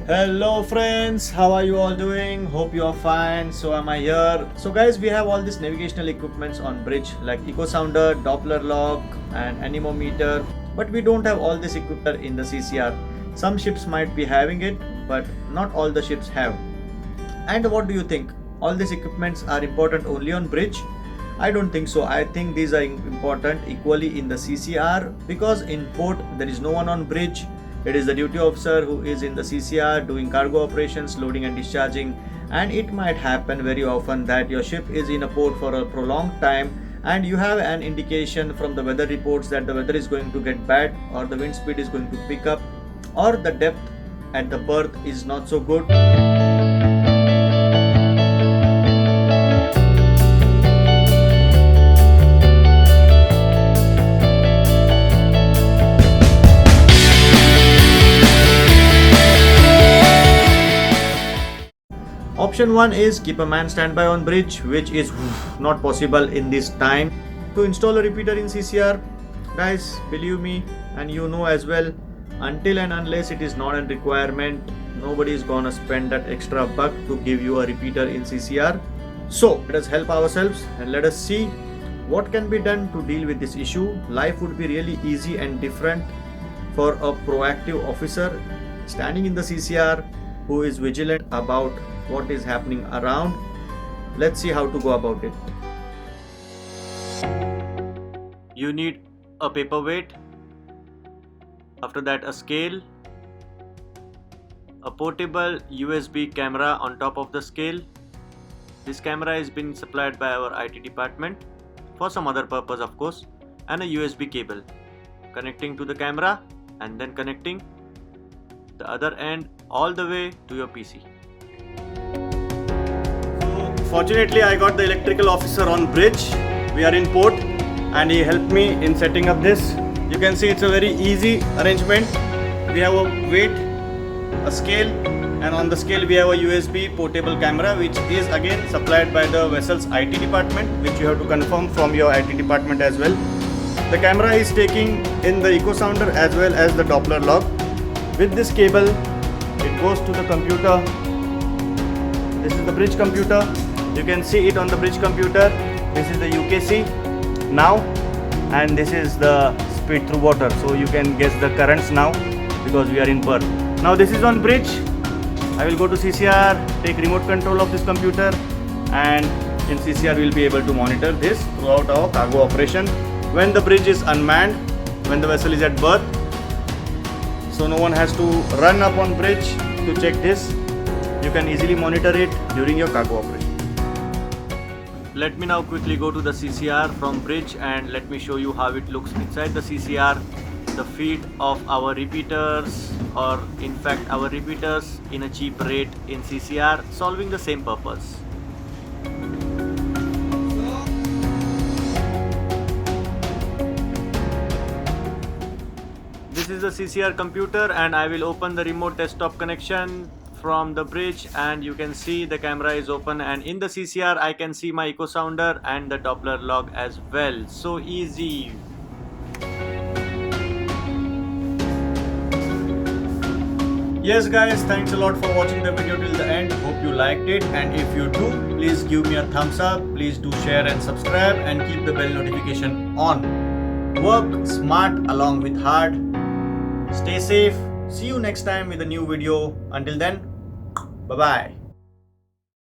Hello friends, how are you all doing? Hope you are fine. So am I here. So guys, we have all these navigational equipments on bridge like echo sounder, Doppler lock and anemometer, but we don't have all this equipment in the CCR. Some ships might be having it, but not all the ships have. And what do you think? All these equipments are important only on bridge? I don't think so. I think these are important equally in the CCR because in port there is no one on bridge. It is the duty officer who is in the CCR doing cargo operations, loading and discharging, and it might happen very often that your ship is in a port for a prolonged time and you have an indication from the weather reports that the weather is going to get bad or the wind speed is going to pick up or the depth at the berth is not so good. Option 1 is keep a man standby on bridge, which is not possible in this time. To install a repeater in CCR, guys, believe me and you know as well, until and unless it is not a requirement, nobody is gonna spend that extra buck to give you a repeater in CCR. So let us help ourselves and let us see what can be done to deal with this issue. Life would be really easy and different for a proactive officer standing in the CCR who is vigilant about what is happening around. Let's see how to go about it. You need a paperweight, after that a scale, a portable USB camera on top of the scale. This camera is being supplied by our IT department for some other purpose of course, and a USB cable connecting to the camera and then connecting the other end all the way to your PC. Fortunately, I got the electrical officer on bridge. We are in port and he helped me in setting up this. You can see it's a very easy arrangement. We have a weight, a scale, and on the scale we have a USB portable camera which is again supplied by the vessel's IT department, which you have to confirm from your IT department as well. The camera is taking in the echo sounder as well as the Doppler log. With this cable, it goes to the computer. This is the bridge computer. You can see it on the bridge computer. This is the UKC now, and this is the speed through water. So you can guess the currents now because we are in berth. Now this is on bridge. I will go to CCR, take remote control of this computer, and in CCR we will be able to monitor this throughout our cargo operation when the bridge is unmanned, when the vessel is at berth. So no one has to run up on bridge to check this. You can easily monitor it during your cargo operation. Let me now quickly go to the CCR from bridge and let me show you how it looks inside the CCR. The feed of our repeaters, or in fact our repeaters in a cheap rate in CCR, solving the same purpose. This is the CCR computer and I will open the remote desktop connection from the bridge and you can see the camera is open, and in the CCR I can see my echo sounder and the Doppler log as well. So easy. Yes guys, thanks a lot for watching the video till the end. Hope you liked it, and if you do, please give me a thumbs up. Please do share and subscribe and keep the bell notification on. Work smart along with hard. Stay safe. See you next time with a new video. Until then, bye bye.